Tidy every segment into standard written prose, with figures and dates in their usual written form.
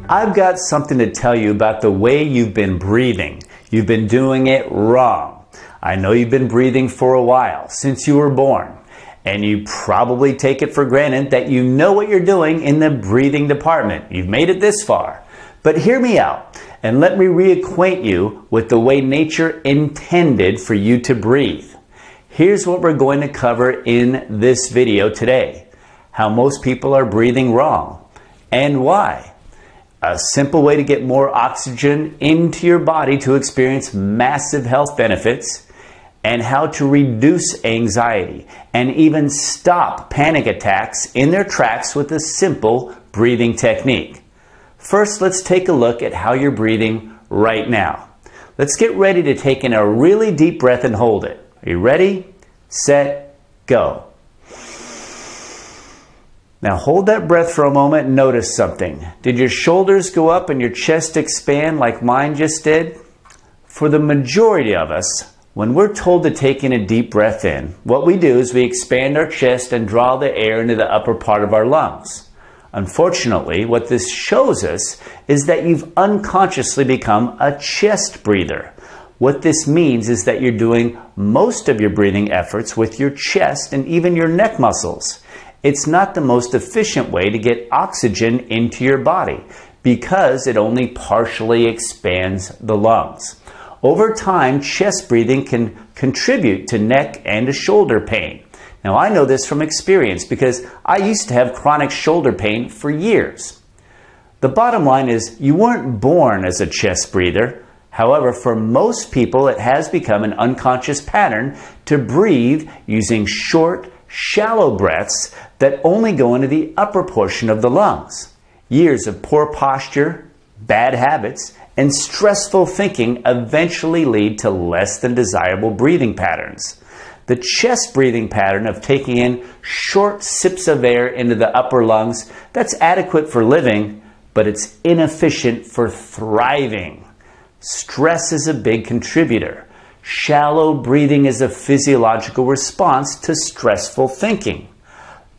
I've got something to tell you about the way you've been breathing. You've been doing it wrong. I know you've been breathing for a while, since you were born, and you probably take it for granted that you know what you're doing in the breathing department. You've made it this far. But hear me out, and let me reacquaint you with the way nature intended for you to breathe. Here's what we're going to cover in this video today: how most people are breathing wrong, and why. A simple way to get more oxygen into your body to experience massive health benefits, and how to reduce anxiety and even stop panic attacks in their tracks with a simple breathing technique. First, let's take a look at how you're breathing right now. Let's get ready to take in a really deep breath and hold it. Are you ready? Set, go. Now hold that breath for a moment and notice something. Did your shoulders go up and your chest expand like mine just did? For the majority of us, when we're told to take in a deep breath in, what we do is we expand our chest and draw the air into the upper part of our lungs. Unfortunately, what this shows us is that you've unconsciously become a chest breather. What this means is that you're doing most of your breathing efforts with your chest and even your neck muscles. It's not the most efficient way to get oxygen into your body because it only partially expands the lungs. Over time, chest breathing can contribute to neck and to shoulder pain. Now, I know this from experience because I used to have chronic shoulder pain for years. The bottom line is you weren't born as a chest breather. However, for most people, it has become an unconscious pattern to breathe using short, shallow breaths that only go into the upper portion of the lungs. Years of poor posture, bad habits, and stressful thinking eventually lead to less than desirable breathing patterns. The chest breathing pattern of taking in short sips of air into the upper lungs, that's adequate for living, but it's inefficient for thriving. Stress is a big contributor. Shallow breathing is a physiological response to stressful thinking.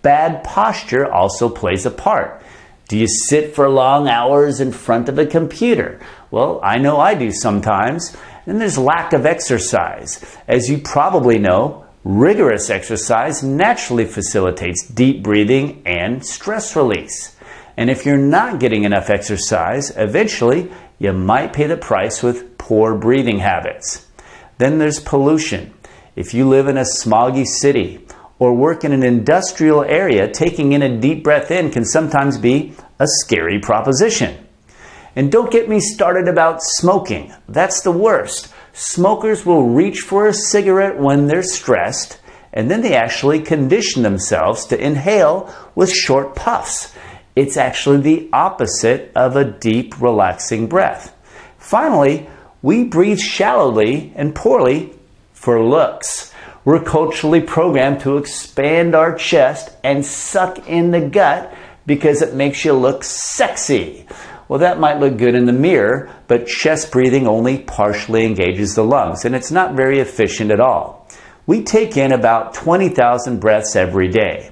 Bad posture also plays a part. Do you sit for long hours in front of a computer? Well, I know I do sometimes. And there's lack of exercise. As you probably know, rigorous exercise naturally facilitates deep breathing and stress release. And if you're not getting enough exercise, eventually you might pay the price with poor breathing habits. Then there's pollution. If you live in a smoggy city or work in an industrial area, taking in a deep breath in can sometimes be a scary proposition. And don't get me started about smoking. That's the worst. Smokers will reach for a cigarette when they're stressed, and then they actually condition themselves to inhale with short puffs. It's actually the opposite of a deep, relaxing breath. Finally, we breathe shallowly and poorly for looks. We're culturally programmed to expand our chest and suck in the gut because it makes you look sexy. Well, that might look good in the mirror, but chest breathing only partially engages the lungs, and it's not very efficient at all. We take in about 20,000 breaths every day.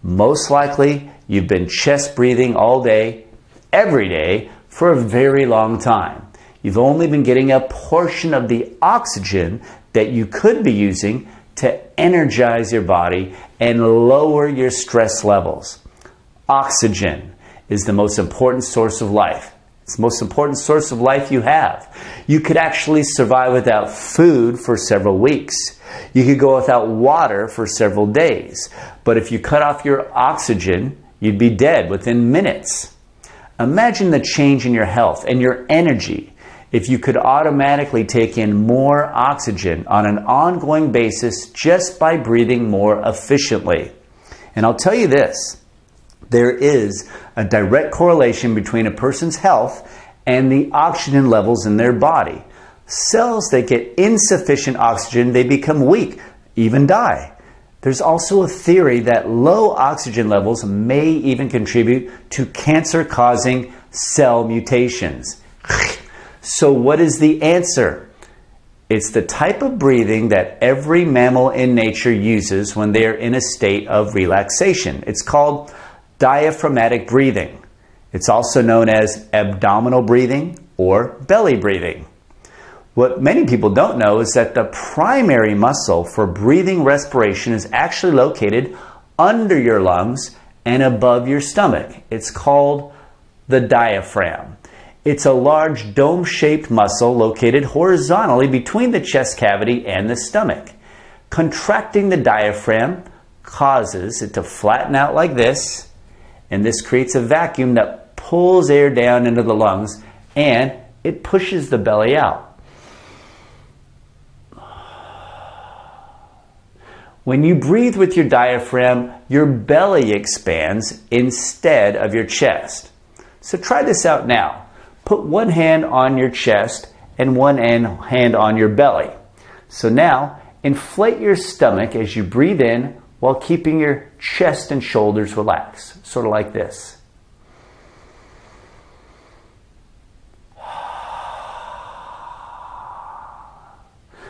Most likely, you've been chest breathing all day, every day, for a very long time. You've only been getting a portion of the oxygen that you could be using to energize your body and lower your stress levels. Oxygen is the most important source of life. It's the most important source of life you have. You could actually survive without food for several weeks. You could go without water for several days. But if you cut off your oxygen, you'd be dead within minutes. Imagine the change in your health and your energy if you could automatically take in more oxygen on an ongoing basis just by breathing more efficiently. And I'll tell you this. There is a direct correlation between a person's health and the oxygen levels in their body. Cells that get insufficient oxygen, they become weak, even die. There's also a theory that low oxygen levels may even contribute to cancer-causing cell mutations. So what is the answer? It's the type of breathing that every mammal in nature uses when they are in a state of relaxation. It's called diaphragmatic breathing. It's also known as abdominal breathing or belly breathing. What many people don't know is that the primary muscle for breathing respiration is actually located under your lungs and above your stomach. It's called the diaphragm. It's a large dome-shaped muscle located horizontally between the chest cavity and the stomach. Contracting the diaphragm causes it to flatten out like this, and this creates a vacuum that pulls air down into the lungs and it pushes the belly out. When you breathe with your diaphragm, your belly expands instead of your chest. So try this out now. Put one hand on your chest and one hand on your belly. So now, inflate your stomach as you breathe in while keeping your chest and shoulders relaxed, sort of like this.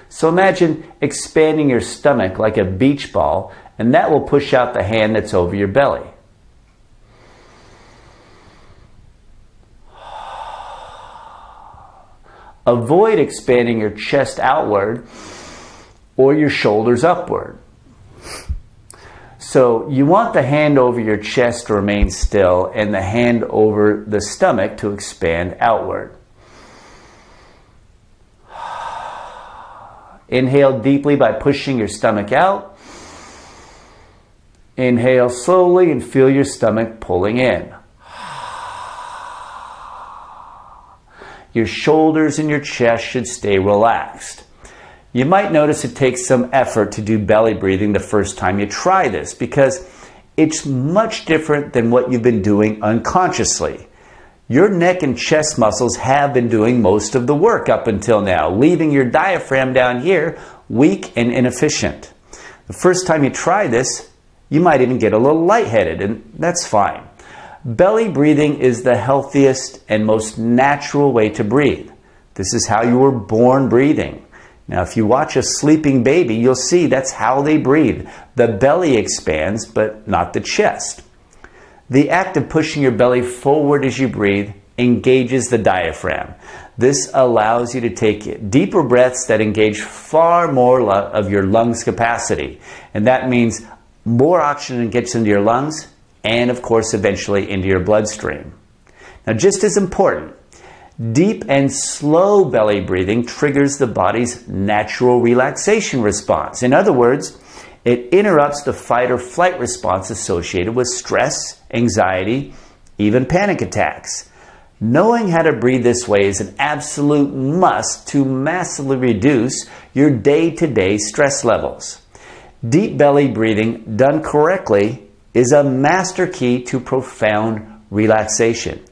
So imagine expanding your stomach like a beach ball, and that will push out the hand that's over your belly. Avoid expanding your chest outward or your shoulders upward. So you want the hand over your chest to remain still and the hand over the stomach to expand outward. Inhale deeply by pushing your stomach out. Inhale slowly and feel your stomach pulling in. Your shoulders and your chest should stay relaxed. You might notice it takes some effort to do belly breathing the first time you try this because it's much different than what you've been doing unconsciously. Your neck and chest muscles have been doing most of the work up until now, leaving your diaphragm down here weak and inefficient. The first time you try this, you might even get a little lightheaded, and that's fine. Belly breathing is the healthiest and most natural way to breathe. This is how you were born breathing. Now, if you watch a sleeping baby, you'll see that's how they breathe. The belly expands, but not the chest. The act of pushing your belly forward as you breathe engages the diaphragm. This allows you to take deeper breaths that engage far more of your lungs' capacity. And that means more oxygen gets into your lungs and, of course, eventually into your bloodstream. Now, just as important, deep and slow belly breathing triggers the body's natural relaxation response. In other words, it interrupts the fight or flight response associated with stress, anxiety, even panic attacks. Knowing how to breathe this way is an absolute must to massively reduce your day-to-day stress levels. Deep belly breathing done correctly is a master key to profound relaxation.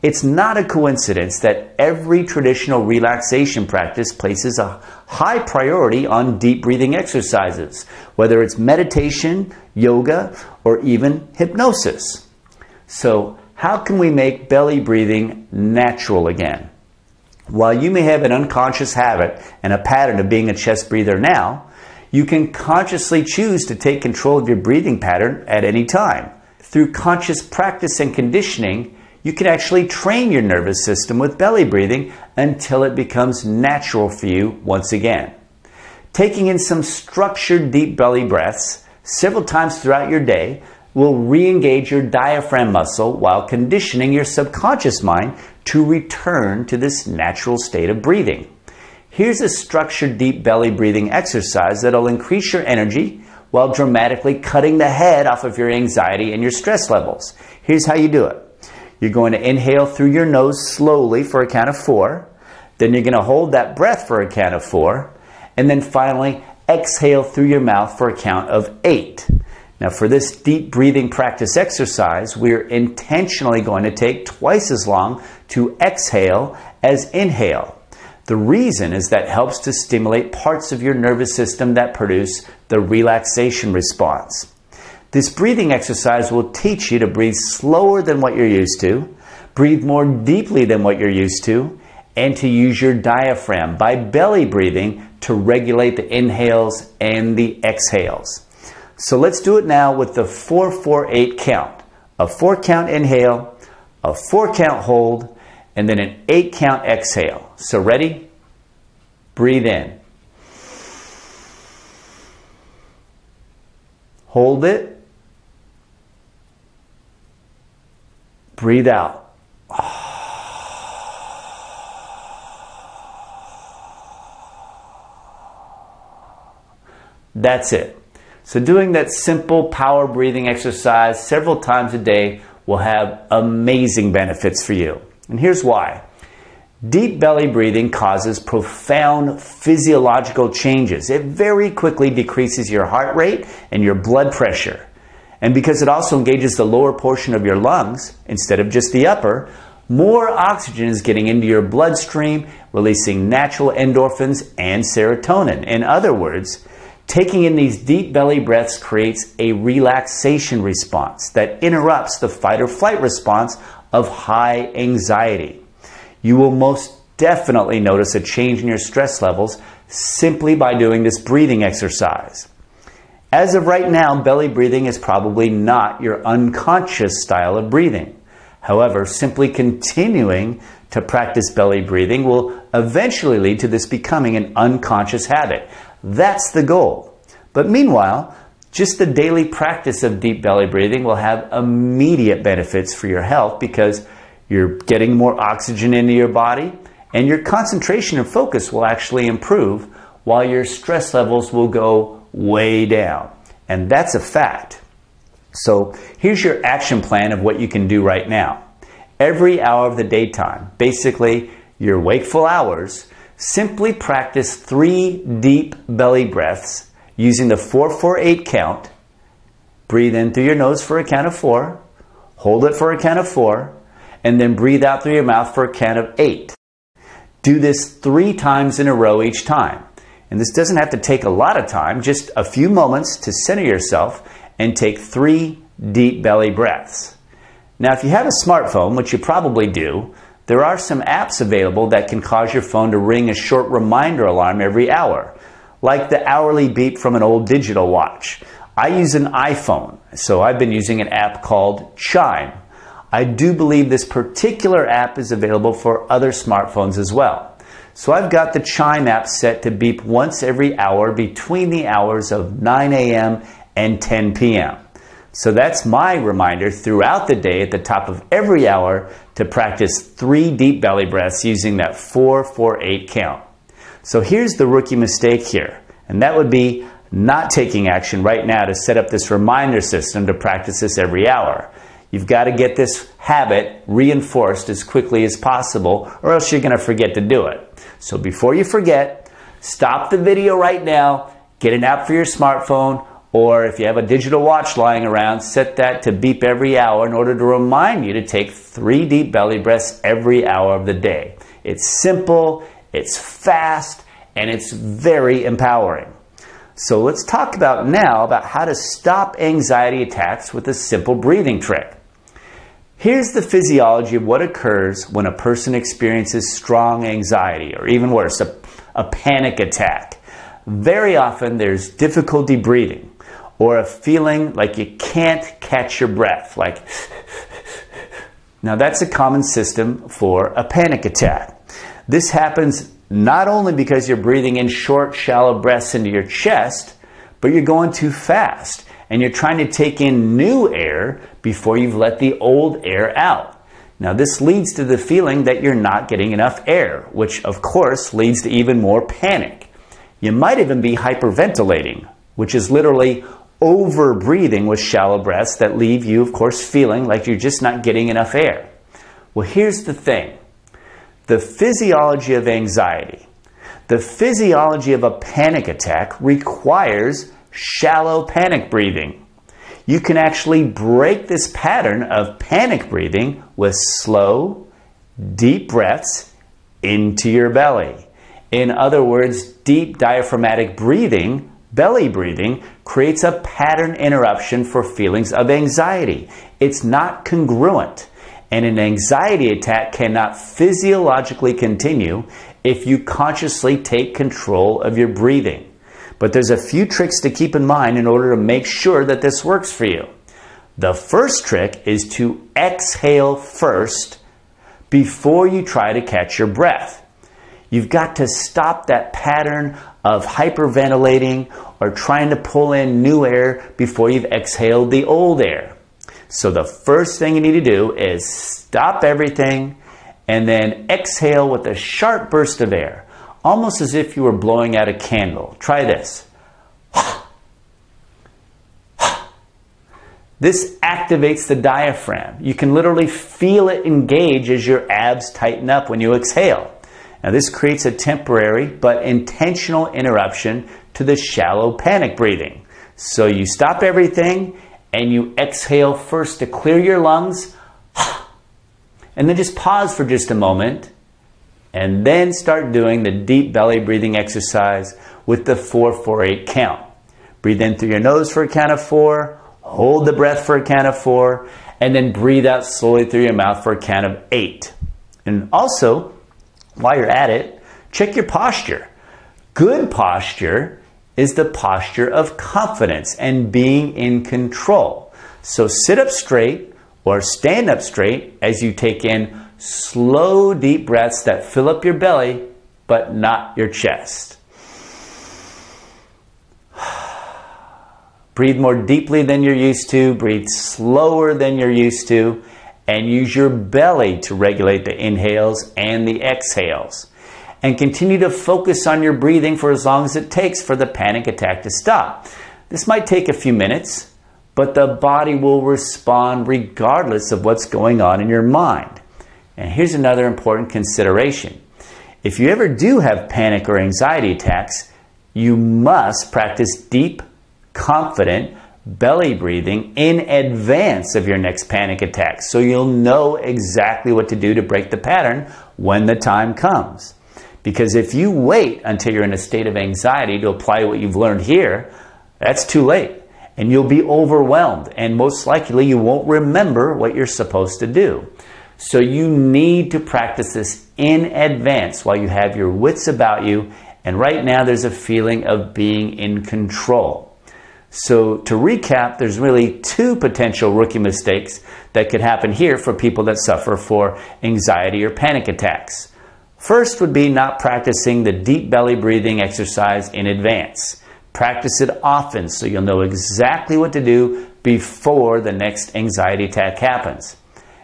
It's not a coincidence that every traditional relaxation practice places a high priority on deep breathing exercises, whether it's meditation, yoga, or even hypnosis. So, how can we make belly breathing natural again? While you may have an unconscious habit and a pattern of being a chest breather now, you can consciously choose to take control of your breathing pattern at any time. Through conscious practice and conditioning, you can actually train your nervous system with belly breathing until it becomes natural for you once again. Taking in some structured deep belly breaths several times throughout your day will re-engage your diaphragm muscle while conditioning your subconscious mind to return to this natural state of breathing. Here's a structured deep belly breathing exercise that'll increase your energy while dramatically cutting the head off of your anxiety and your stress levels. Here's how you do it. You're going to inhale through your nose slowly for a count of 4. Then you're going to hold that breath for a count of 4. And then finally, exhale through your mouth for a count of 8. Now, for this deep breathing practice exercise, we're intentionally going to take twice as long to exhale as inhale. The reason is that helps to stimulate parts of your nervous system that produce the relaxation response. This breathing exercise will teach you to breathe slower than what you're used to, breathe more deeply than what you're used to, and to use your diaphragm by belly breathing to regulate the inhales and the exhales. So let's do it now with the 4-4-8 count. A 4 count inhale, a 4-count hold, and then an 8-count exhale. So ready? Breathe in. Hold it. Breathe out. That's it. So doing that simple power breathing exercise several times a day will have amazing benefits for you. And here's why. Deep belly breathing causes profound physiological changes. It very quickly decreases your heart rate and your blood pressure. And because it also engages the lower portion of your lungs instead of just the upper, more oxygen is getting into your bloodstream, releasing natural endorphins and serotonin. In other words, taking in these deep belly breaths creates a relaxation response that interrupts the fight or flight response of high anxiety. You will most definitely notice a change in your stress levels simply by doing this breathing exercise. As of right now, belly breathing is probably not your unconscious style of breathing. However, simply continuing to practice belly breathing will eventually lead to this becoming an unconscious habit. That's the goal. But meanwhile, just the daily practice of deep belly breathing will have immediate benefits for your health because you're getting more oxygen into your body and your concentration and focus will actually improve while your stress levels will go way down. And that's a fact. So here's your action plan of what you can do right now. Every hour of the daytime, basically your wakeful hours, simply practice 3 deep belly breaths using the 4-4-8 count. Breathe in through your nose for a count of 4, hold it for a count of 4, and then breathe out through your mouth for a count of 8. Do this 3 times in a row each time. And this doesn't have to take a lot of time, just a few moments to center yourself and take 3 deep belly breaths. Now, if you have a smartphone, which you probably do, there are some apps available that can cause your phone to ring a short reminder alarm every hour, like the hourly beep from an old digital watch. I use an iPhone, so I've been using an app called Chime. I do believe this particular app is available for other smartphones as well. So I've got the Chime app set to beep once every hour between the hours of 9 a.m. and 10 p.m. So that's my reminder throughout the day at the top of every hour to practice 3 deep belly breaths using that 4-4-8 count. So here's the rookie mistake here, and that would be not taking action right now to set up this reminder system to practice this every hour. You've got to get this habit reinforced as quickly as possible, or else you're going to forget to do it. So before you forget, stop the video right now, get an app for your smartphone, or if you have a digital watch lying around, set that to beep every hour in order to remind you to take 3 deep belly breaths every hour of the day. It's simple, it's fast, and it's very empowering. So let's talk now about how to stop anxiety attacks with a simple breathing trick. Here's the physiology of what occurs when a person experiences strong anxiety, or even worse, a panic attack. Very often there's difficulty breathing, or a feeling like you can't catch your breath, like now that's a common symptom for a panic attack. This happens not only because you're breathing in short, shallow breaths into your chest, but you're going too fast and you're trying to take in new air before you've let the old air out. Now this leads to the feeling that you're not getting enough air, which of course leads to even more panic. You might even be hyperventilating, which is literally over breathing with shallow breaths that leave you, of course, feeling like you're just not getting enough air. Well, here's the thing. The physiology of anxiety, the physiology of a panic attack requires shallow panic breathing. You can actually break this pattern of panic breathing with slow, deep breaths into your belly. In other words, deep diaphragmatic breathing, belly breathing, creates a pattern interruption for feelings of anxiety. It's not congruent, and an anxiety attack cannot physiologically continue if you consciously take control of your breathing. But there's a few tricks to keep in mind in order to make sure that this works for you. The first trick is to exhale first before you try to catch your breath. You've got to stop that pattern of hyperventilating or trying to pull in new air before you've exhaled the old air. So the first thing you need to do is stop everything and then exhale with a sharp burst of air, almost as if you were blowing out a candle. Try this. This activates the diaphragm. You can literally feel it engage as your abs tighten up when you exhale. Now this creates a temporary but intentional interruption to the shallow panic breathing. So you stop everything and you exhale first to clear your lungs, and then just pause for just a moment and then start doing the deep belly breathing exercise with the 4-4-8 count. Breathe in through your nose for a count of 4, hold the breath for a count of 4, and then breathe out slowly through your mouth for a count of 8. And also, while you're at it, check your posture. Good posture is the posture of confidence and being in control. So sit up straight or stand up straight as you take in slow, deep breaths that fill up your belly, but not your chest. Breathe more deeply than you're used to, breathe slower than you're used to, and use your belly to regulate the inhales and the exhales. And continue to focus on your breathing for as long as it takes for the panic attack to stop. This might take a few minutes, but the body will respond regardless of what's going on in your mind. And here's another important consideration. If you ever do have panic or anxiety attacks, you must practice deep, confident belly breathing in advance of your next panic attack, so you'll know exactly what to do to break the pattern when the time comes. Because if you wait until you're in a state of anxiety to apply what you've learned here, that's too late, and you'll be overwhelmed, and most likely you won't remember what you're supposed to do. So you need to practice this in advance while you have your wits about you, and right now there's a feeling of being in control. So to recap, there's really 2 potential rookie mistakes that could happen here for people that suffer for anxiety or panic attacks. First would be not practicing the deep belly breathing exercise in advance. Practice it often so you'll know exactly what to do before the next anxiety attack happens.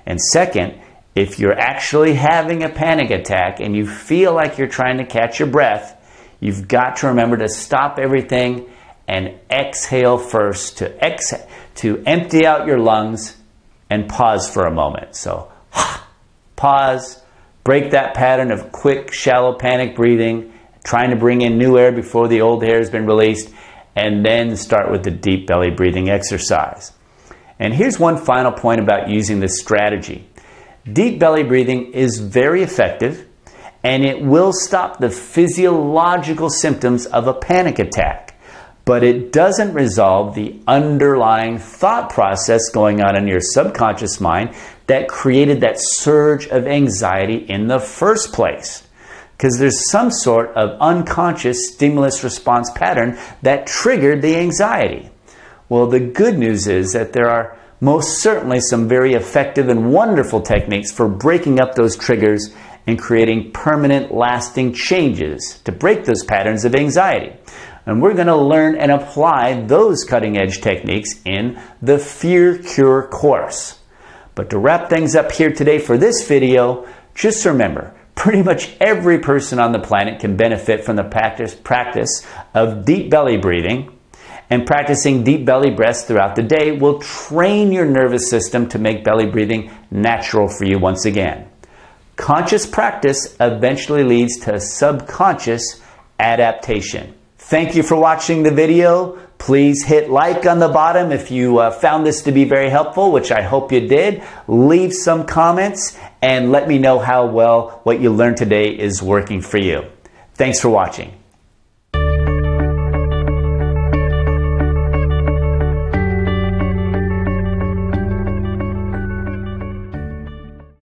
And second, if you're actually having a panic attack and you feel like you're trying to catch your breath, you've got to remember to stop everything and exhale first to empty out your lungs and pause for a moment. So pause, break that pattern of quick, shallow panic breathing, trying to bring in new air before the old air has been released, and then start with the deep belly breathing exercise. And here's one final point about using this strategy. Deep belly breathing is very effective, and it will stop the physiological symptoms of a panic attack. But it doesn't resolve the underlying thought process going on in your subconscious mind that created that surge of anxiety in the first place. Because there's some sort of unconscious stimulus response pattern that triggered the anxiety. Well, the good news is that there are most certainly some very effective and wonderful techniques for breaking up those triggers and creating permanent, lasting changes to break those patterns of anxiety. And we're going to learn and apply those cutting-edge techniques in the Fear Cure course. But to wrap things up here today for this video, just remember, pretty much every person on the planet can benefit from the practice of deep belly breathing, and practicing deep belly breaths throughout the day will train your nervous system to make belly breathing natural for you once again. Conscious practice eventually leads to subconscious adaptation. Thank you for watching the video. Please hit like on the bottom if you found this to be very helpful, which I hope you did. Leave some comments and let me know how well what you learned today is working for you. Thanks for watching.